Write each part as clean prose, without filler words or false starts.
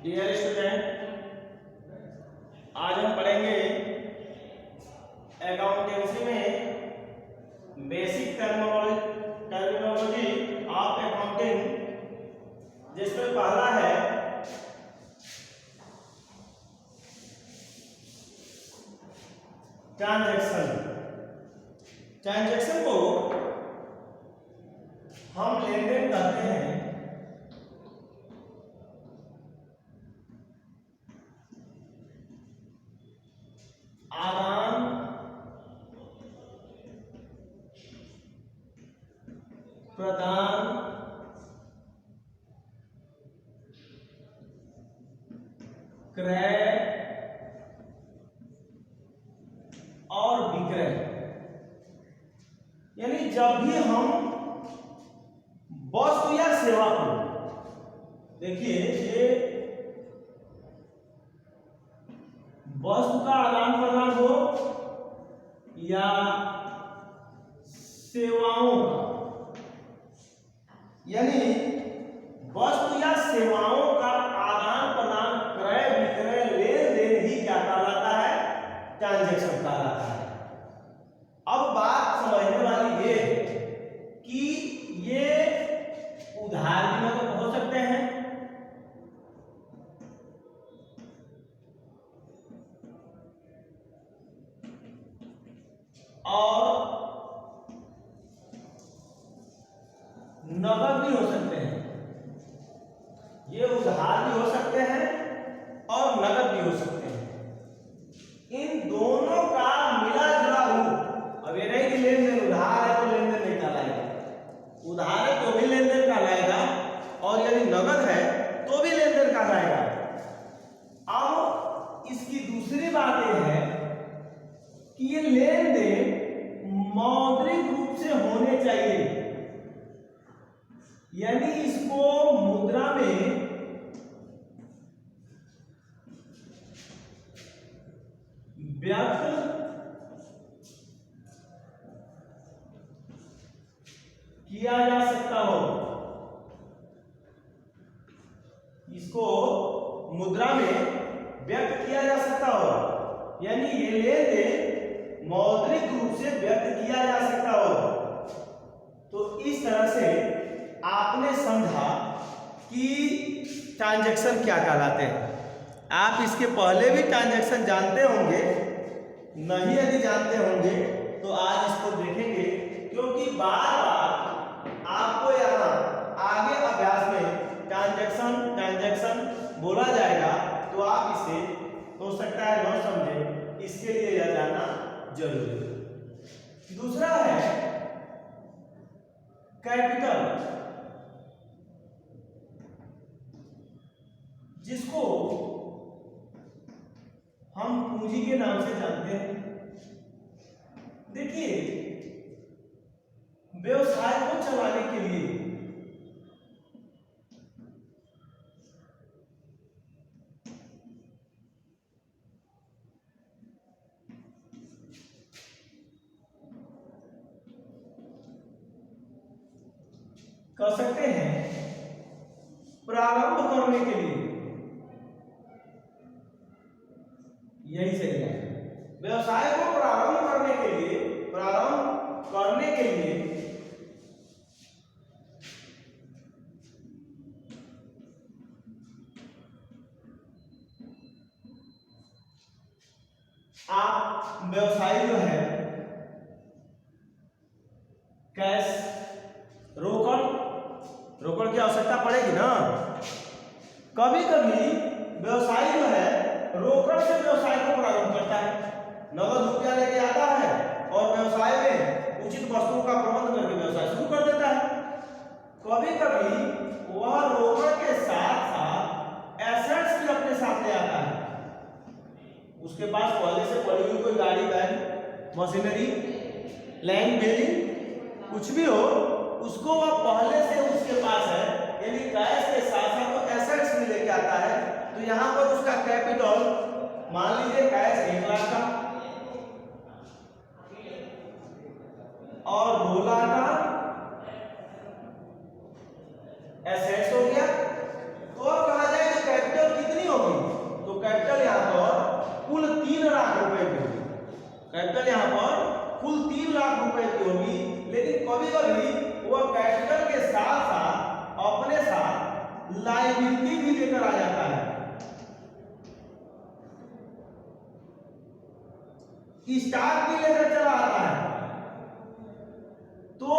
Dear student, आज हम पढ़ेंगे अकाउंटेंसी में बेसिक टर्मिनोलॉजी ऑफ अकाउंटिंग, जिसमें पहला है ट्रांजैक्शन। ट्रांजैक्शन को हम लेन देन करते हैं आदान प्रदान क्रय और विक्रय। यानी जब भी हम वस्तु या सेवा को, देखिए ये वस्तु का आदान प्रदान हो या सेवाओं का, यानी वस्तु या सेवाओं का आदान प्रदान क्रय विक्रय लेन देन ही क्या कहलाता है? ट्रांजैक्शन कहलाता है। अब बात समझने वाली ये है कि ये उधार भी मतलब हो सकते हैं, और नगद भी हो सकते हैं। ये उधार भी हो सकते हैं और नगद भी हो सकते हैं। इन दोनों का मिला जुला रूप, अब ये नहीं कि लेन देन उधार है तो लेन देन नहीं कहलाएगा, उधार है तो भी लेन देन कहलाएगा, और यदि नगद है तो भी लेन देन कहलाएगा। अब इसकी दूसरी बात यह है कि ये लेन देन मौद्रिक रूप से होने चाहिए, यानी इसको मुद्रा में व्यक्त किया जा सकता हो, इसको मुद्रा में व्यक्त किया जा सकता हो, यानी ये लेन देन मौद्रिक रूप से व्यक्त किया जा सकता हो। तो इस तरह से आपने समझा कि ट्रांजैक्शन क्या कहलाते हैं। आप इसके पहले भी ट्रांजैक्शन जानते होंगे, नहीं यदि जानते होंगे तो आज इसको देखेंगे, क्योंकि बार बार आपको यहाँ आगे अभ्यास में ट्रांजैक्शन बोला जाएगा, तो आप इसे हो सकता है न समझे, इसके लिए यह जानना जरूरी है। दूसरा है कैपिटल, जिसको हम पूंजी के नाम से जानते हैं। देखिए, व्यवसाय को चलाने के लिए कर सकते हैं, प्रारंभ करने के लिए, यही सही है। व्यवसाय को प्रारंभ करने के लिए आप व्यवसायी जो है कैश रोकड़ की आवश्यकता पड़ेगी ना। कभी कभी व्यवसायी जो है रोकड़ से व्यवसाय को प्रारंभ करता है, नगद रुपया लेके आता है और व्यवसाय में उचित वस्तुओं का प्रबंध करके व्यवसाय शुरू कर देता है। कभी कभी वह रोकड़ के साथ साथ एसेट्स भी अपने साथ ले आता है, उसके पास पहले से पड़ी हुई कोई गाड़ी, वैन, मशीनरी, लैंड, बिल्डिंग कुछ भी हो, उसको वह पहले से उसके पास है, यानी कैश के साथ साथ वो एसेट्स भी लेके आता है। तो यहाँ पर उसका कैपिटल, मान लीजिए कैश 1 लाख का और 2 लाख का एसेट्स हो गया, तो अब कहा जाए कि कैपिटल कितनी रुपए की होगी, लेकिन कभी कभी वह कैपिटल के साथ साथ अपने साथ लायबिलिटी भी लेकर आ जाता है। स्टॉक भी लेकर चला आता है। तो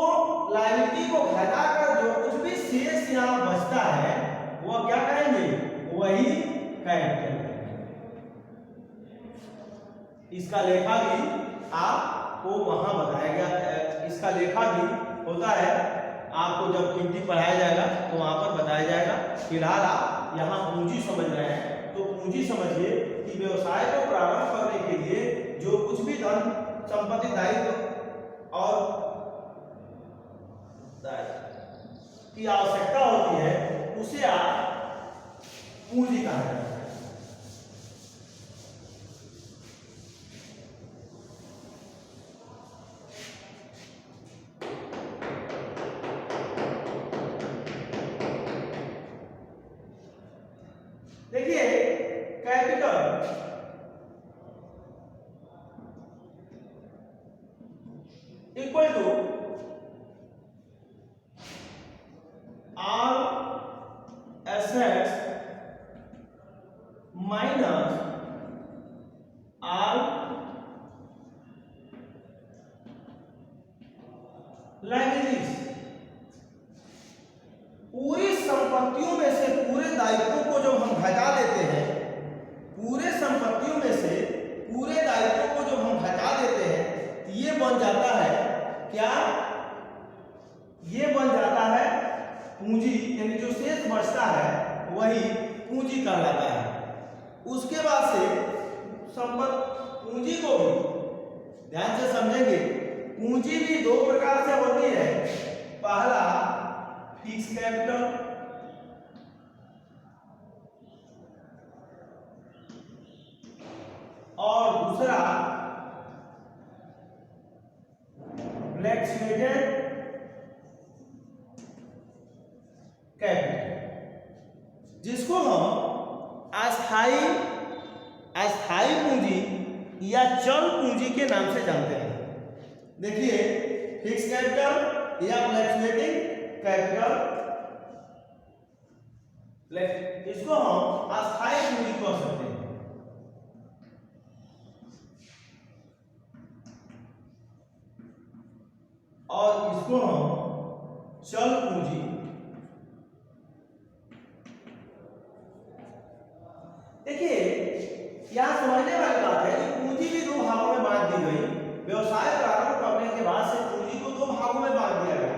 लायबिलिटी को घटाकर जो कुछ भी शेष यहाँ बचता है वह क्या कहेंगे, वही कैपिटल। इसका लेखा भी आपको वहां बताया गया, इसका लेखा भी होता है, आपको जब गिनती पढ़ाया जाएगा तो वहां पर बताया जाएगा। फिलहाल आप यहाँ पूंजी समझ रहे हैं, तो पूंजी समझिए कि व्यवसाय को प्रारंभ करने के लिए जो कुछ भी धन संपत्ति दायित्व और की आवश्यकता होती है उसे आप पूंजी कहा जाता है। देखिए capital equal to all assets minus all liabilities. पूरी संपत्तियों में से पूरे दायित्वों को जब हम घटा देते हैं, पूरे संपत्तियों में से पूरे दायित्वों को जब हम घटा देते हैं तो ये बन जाता है क्या, ये बन जाता है पूंजी, यानी जो शेष बचता है वही पूंजी कहलाता है। उसके बाद से संपत्ति पूंजी को भी ध्यान से समझेंगे। पूंजी भी दो प्रकार से होती है, पहला फिक्स कैपिटल और दूसरा फ्लैक्चुएटेड कैपिटल, जिसको हम अस्थाई पूंजी या चल पूंजी के नाम से जानते हैं। देखिए फिक्स कैपिटल या फ्लैक्चुएटिंग कैपिटल, इसको हम अस्थाई पूंजी कह सकते हैं। और इसको हम चल पूंजी, देखिए यहां समझने वाली बात है कि पूंजी भी दो भागों में बांट दी गई। व्यवसाय प्रारंभ करने के बाद से पूंजी को दो भागों में बांट दिया गया।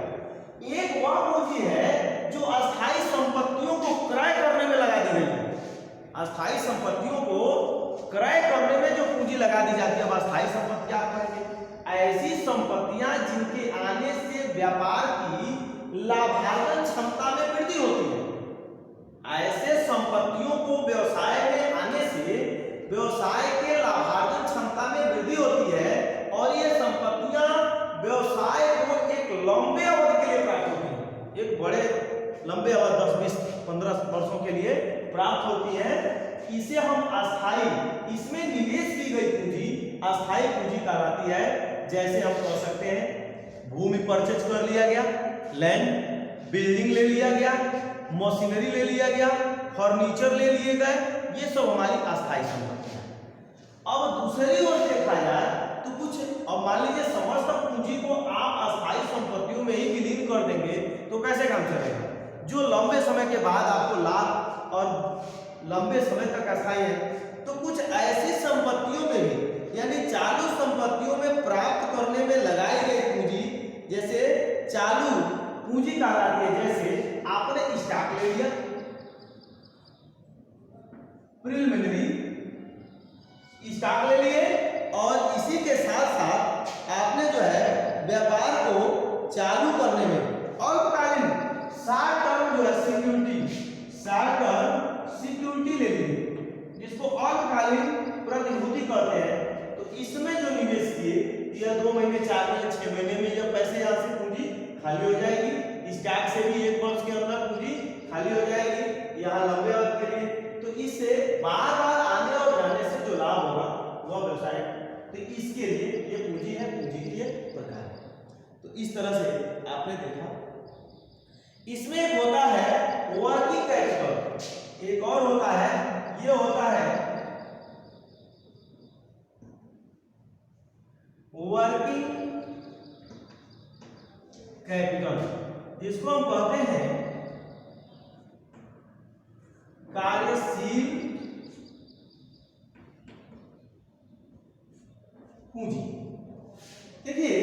एक वह पूंजी है जो अस्थाई संपत्तियों को क्रय करने में लगा दी गई है। अस्थाई संपत्तियों को क्रय करने में जो पूंजी लगा दी जाती है वह अस्थाई संपत्तियां कहेंगे। ऐसी संपत्तियां जिनके आने से व्यापार की लाभार्जन क्षमता में वृद्धि होती है। ऐसे संपत्तियों को व्यवसाय में आने से व्यवसाय के लाभार्जन क्षमता में वृद्धि होती है और ये संपत्तियां व्यवसाय को एक लंबे अवधि के लिए प्राप्त होती है, एक बड़े लंबे अवधि 10, 20, 15 वर्षों के लिए प्राप्त होती है। इसे हम अस्थाई, इसमें निवेश की गई पूंजी अस्थाई पूंजी कहलाती है। जैसे हम कह सकते हैं भूमि परचेज कर लिया गया, लैंड बिल्डिंग ले लिया गया, मशीनरी ले लिया गया, फर्नीचर ले लिए गए, ये सब हमारी अस्थाई संपत्ति है। अब दूसरी ओर देखा जाए तो कुछ, अब मान लीजिए समस्त पूंजी को आप अस्थाई संपत्तियों में ही विलीन कर देंगे तो कैसे काम चलेगा। जो लंबे समय के बाद आपको लाभ और लंबे समय तक अस्थाई है, तो कुछ ऐसी संपत्तियों में भी, यानी चालू संपत्तियों में प्राप्त करने में लगाई गई पूंजी, जैसे चालू पूंजी कहलाती है। जैसे आपने स्टॉक ले लिया, प्रिलिमिनरी स्टॉक ले लिए और इसी के साथ साथ आपने जो है व्यापार को चालू करने में अल्पकालीन शॉर्ट टर्म जो है सिक्योरिटी ले ली, जिसको अल्पकालीन प्रतिभूति कहते हैं। तो इसमें जो निवेश किए, यह 2 महीने, 4 महीने, 6 महीने में जब पैसे यहाँ से पूंजी खाली हो जाएगी, स्टॉक से भी 1 वर्ष के अंदर पूंजी खाली हो जाएगी यहाँ लंबे अवधि के लिए। तो इससे बार बार आने और जाने से जो लाभ होगा वह व्यवसाय, तो इसके लिए ये पूंजी है, पूंजी के लिए प्रकार है। तो इस तरह से आपने देखा। इसमें एक होता है वर्किंग कैपिटल, एक और होता है, ये होता है वर्किंग कैपिटल, जिसको हम कहते हैं कार्यशील पूंजी। देखिए,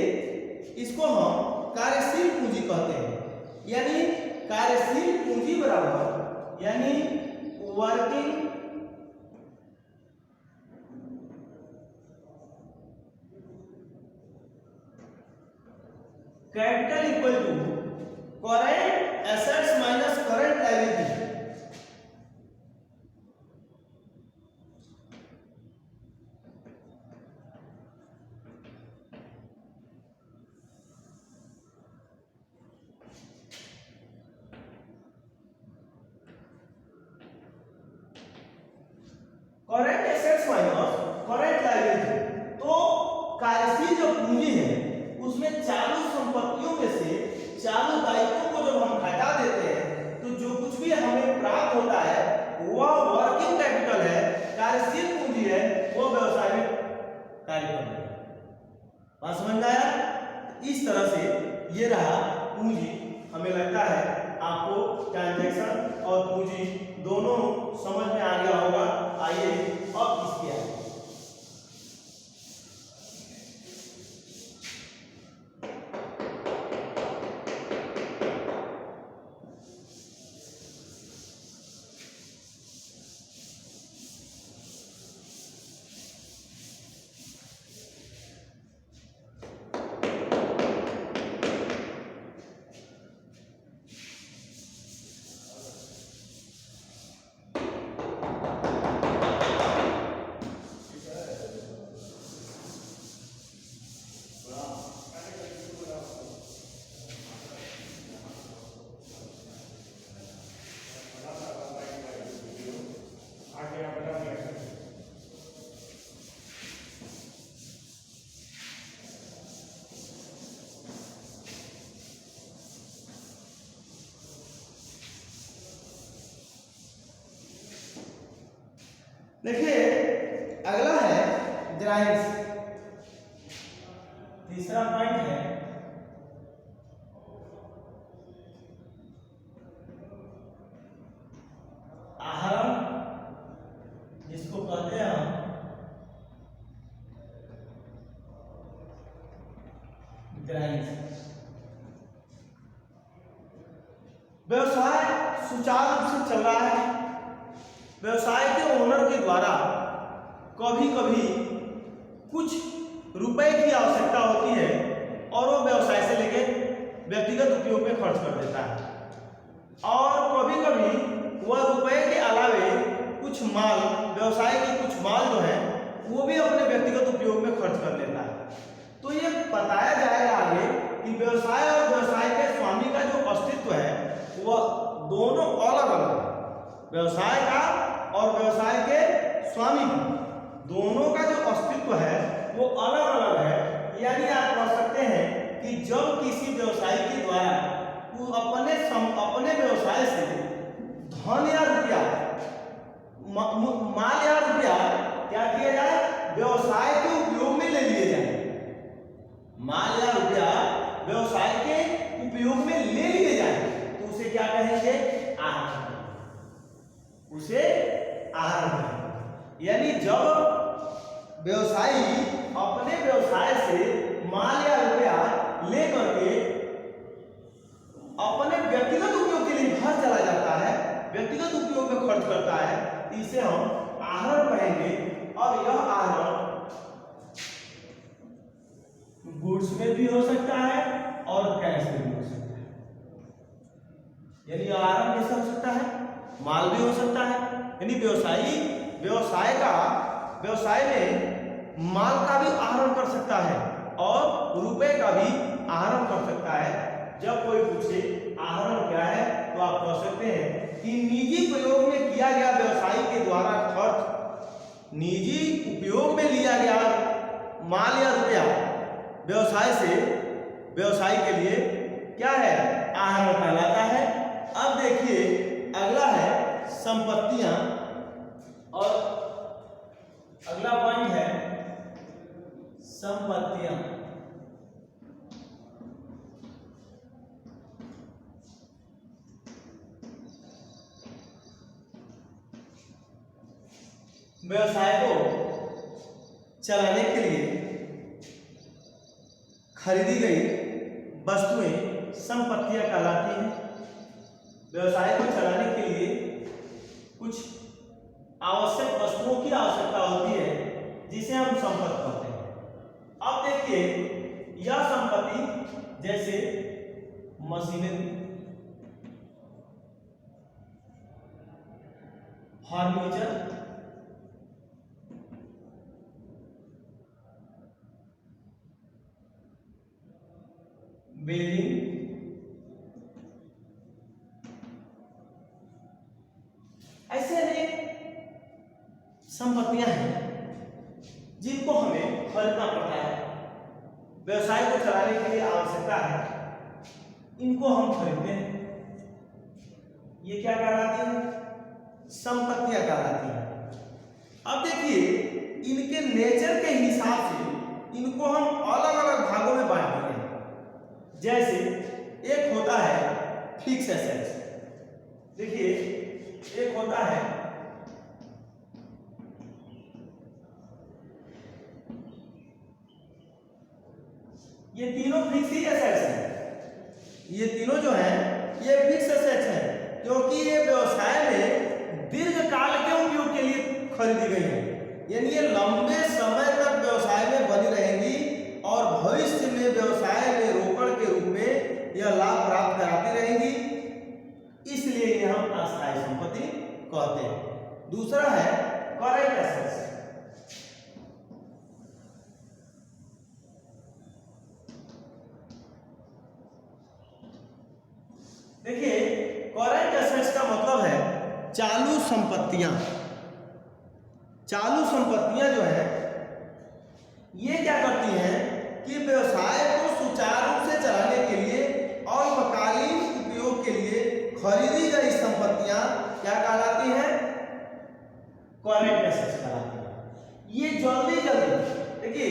इसको हम कार्यशील पूंजी कहते हैं, यानी कार्यशील पूंजी बराबर यानी working capital equal to current assets minus current liability. Current assets minus current liability. तो कार्यशील जो पूंजी है उसमें चालू संपत्तियों में से चालू दायित्वों को जब हम हटा देते हैं तो जो कुछ भी हमें प्राप्त होता है वह वर्किंग कैपिटल है, कार्यशील पूंजी है, वो व्यवसाय में कार्य कर रही है। बात समझ में आया? इस तरह से ये रहा पूंजी। हमें लगता है आपको ट्रांजैक्शन और पूंजी दोनों समझ में आ गया होगा। आइए अब इसके आगे देखिए, अगला है ग्राइंड्स। तीसरा पॉइंट है आहरण, जिसको कहते हैं हम ग्राइंड्स। व्यवसाय सुचारू रूप से चल रहा है। व्यवसाय के ओनर के द्वारा कभी कभी कुछ रुपए की आवश्यकता होती है और वो व्यवसाय से लेके व्यक्तिगत उपयोग में खर्च कर देता है, और कभी कभी वह रुपए के अलावे कुछ माल, व्यवसाय के कुछ माल जो है वो भी अपने व्यक्तिगत उपयोग में खर्च कर लेता है। तो ये बताया जाएगा आगे कि व्यवसाय और व्यवसाय के स्वामी का जो अस्तित्व है वह दोनों अलग अलग, व्यवसाय का और व्यवसाय के स्वामी दोनों का जो अस्तित्व है वो अलग अलग है। यानी आप कह सकते हैं कि जब किसी व्यवसायी के द्वारा वो अपने व्यवसाय से धन या रुपया, माल या रुपया क्या किया जाए, व्यवसाय के उपयोग में ले लिए जाए। माल या रुपया व्यवसाय के उपयोग में ले लिए जाए तो उसे क्या कहेंगे, आहरण। उसे आहरण कहेंगे। यानी जब व्यवसायी अपने व्यवसाय से माल या रुपया लेकर के अपने व्यक्तिगत उपयोग के लिए घर चला जाता है, व्यक्तिगत उपयोग में खर्च करता है, इसे हम आहरण कहेंगे। अब यह आहरण गुड्स में भी हो सकता है और कैश में भी हो सकता है। यानी आहरण कैसे हो सकता है, माल भी हो सकता है, यानी व्यवसाय में माल का भी आहरण कर सकता है और रुपए का भी आहरण कर सकता है। जब कोई पूछे आहरण क्या है तो आप कह सकते हैं कि निजी प्रयोग में किया गया व्यवसायी के द्वारा खर्च, निजी उपयोग में लिया गया माल या रुपया व्यवसाय से व्यवसाय के लिए क्या है, आहरण कहलाता है। अब देखिए अगला है संपत्तियां, और अगला पॉइंट है संपत्तियां। व्यवसाय को चलाने के लिए खरीदी गई वस्तुएं संपत्तियां कहलाती हैं। व्यवसाय को चलाने के लिए कुछ आवश्यक वस्तुओं की आवश्यकता होती है जिसे हम संपत्ति कहते हैं। अब देखिए यह संपत्ति जैसे मशीनरी, फर्नीचर, बिल्डिंग, ऐसे अनेक संपत्तियां हैं जिनको हमें खरीदना पड़ता है। व्यवसाय को चलाने के लिए आवश्यकता है, इनको हम खरीदते हैं। ये क्या कहलाती है, संपत्तियां कहलाती हैं। अब देखिए इनके नेचर के हिसाब से इनको हम अलग अलग भागों में बांट देते हैं। जैसे एक होता है फिक्स एसेट्स, देखिए एक होता है ये तीनों फिक्स ही एसेट्स हैं, ये तीनों जो हैं ये फिक्स एसेट्स हैं क्योंकि ये व्यवसाय में दीर्घ काल के उपयोग के लिए खरीदी गई है, यानी ये लंबे समय तक व्यवसाय में बनी रहेंगी और भविष्य में व्यवसाय में रोकड़ के रूप में यह लाभ प्राप्त कराती रहेंगी, इसलिए ये हम अस्थायी संपत्ति कहते हैं। दूसरा है करेंट एसेट्स। देखिए करेंट एसेट्स का मतलब है चालू संपत्तियां। चालू संपत्तियां जो है ये क्या करती हैं कि व्यवसाय को सुचारू रूप से चलाने के लिए अल्पकालीन उपयोग के लिए खरीदी गई संपत्तियां क्या कहलाती हैं, करेंट एसेट्स कहलाती हैं। ये जल्दी देखिए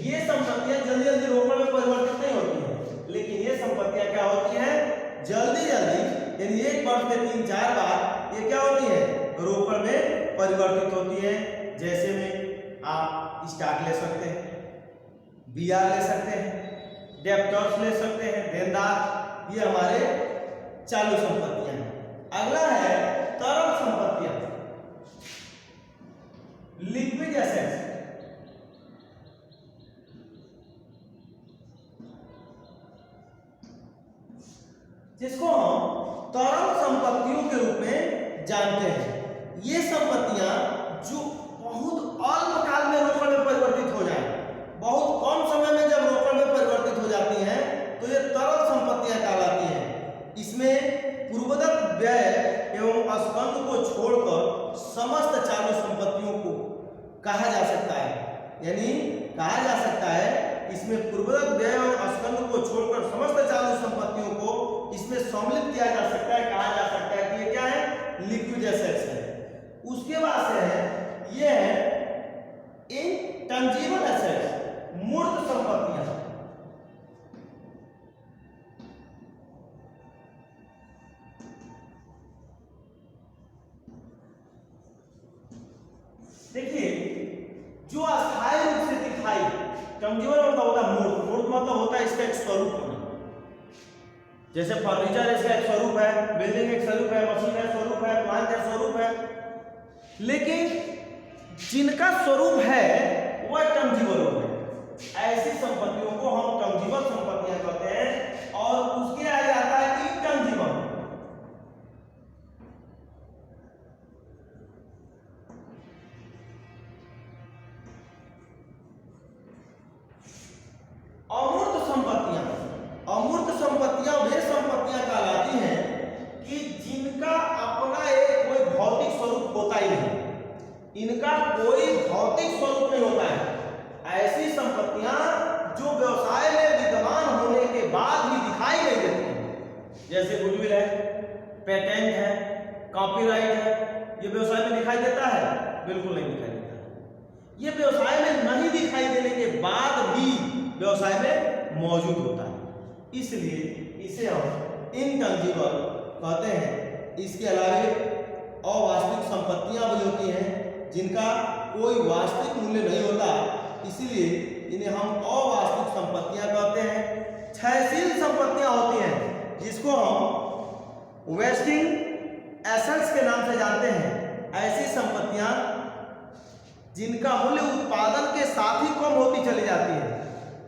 ये संपत्तियां जल्दी रोकड़ में परिवर्तित नहीं होती हैं, लेकिन ये संपत्तियां क्या होती हैं, जल्दी यानी एक वर्ष में 3-4 बार ये क्या होती है, रोकड़ में परिवर्तित होती है। जैसे में आप स्टॉक ले सकते हैं, बीआर ले सकते हैं, डेब्टर्स ले सकते हैं, देनदार, ये हमारे चालू संपत्तियां हैं। अगला है तरल संपत्तियां, लिक्विड एसेट्स। जिसको हम तरल संपत्तियों के रूप में जानते हैं। ये संपत्तियां जो बहुत अल्पकाल में रोकड़ में परिवर्तित हो जाए, बहुत कम समय में जब रोकड़ में परिवर्तित हो जाती हैं तो ये तरल संपत्तियां कहलाती हैं। इसमें पूर्वदत्त व्यय एवं स्कंध को छोड़कर समस्त चालू संपत्तियों को कहा जा सकता है, यानी कहा जा सकता है इसमें पूर्वदत्त व्यय एवं स्कंध को छोड़कर समस्त चालू संपत्तियों को इसमें सम्मिलित किया जा सकता है, कहा जा सकता है कि ये क्या है, लिक्विड एसेट्स है। उसके बाद से है ये है इनटंजीबल एसेट्स, मूर्त संपत्तियां। देखिए जो अस्थायी रूप से दिखाई, टंजीबल मतलब होता है मूर्त, मूर्त मतलब होता है इसका एक स्वरूप होना। जैसे फर्नीचर इसका एक स्वरूप है, बिल्डिंग एक स्वरूप है, मशीन एक स्वरूप है, प्लांट एक स्वरूप है, लेकिन जिनका स्वरूप है वह टंजीबल है। ऐसी संपत्तियों को हम टंजीबल संपत्तियां कहते हैं और उसके आगे आता है इनटंजीबल। अमूर्त संपत्तियां, अमूर्त संपत्तियां वे संपत्तियां कहलाती हैं कि जिनका अपना एक कोई भौतिक स्वरूप होता ही नहीं, इनका कोई भौतिक स्वरूप नहीं होता है। ऐसी संपत्तियां जो व्यवसाय में विद्यमान होने के जैसे गुडविल है, पेटेंट है, कॉपीराइट है, ये व्यवसाय में दिखाई देता है? बिल्कुल नहीं दिखाई देता है। ये व्यवसाय में नहीं दिखाई देने के बाद भी व्यवसाय में मौजूद होता है, इसलिए इसे हम इनटंजिबल कहते हैं। इसके अलावे अवास्तविक संपत्तियां भी होती हैं जिनका कोई वास्तविक मूल्य नहीं होता, इसीलिए इन्हें हम अवास्तविक संपत्तियां कहते हैं। क्षयशील संपत्तियां होती हैं जिसको हम वेस्टिंग एसेट्स के नाम से जानते हैं। ऐसी संपत्तियां जिनका मूल्य उत्पादन के साथ ही कम होती चली जाती है,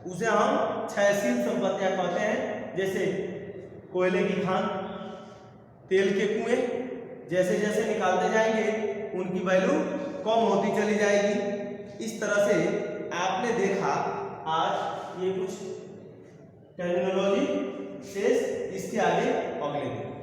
उसे हम क्षयशील संपत्तियां कहते हैं। जैसे कोयले की खान, तेल के कुएं, जैसे जैसे निकालते जाएंगे उनकी वैल्यू कम होती चली जाएगी। इस तरह से आपने देखा आज ये कुछ टर्मिनोलॉजी शेष, इसके आगे अगले दिन।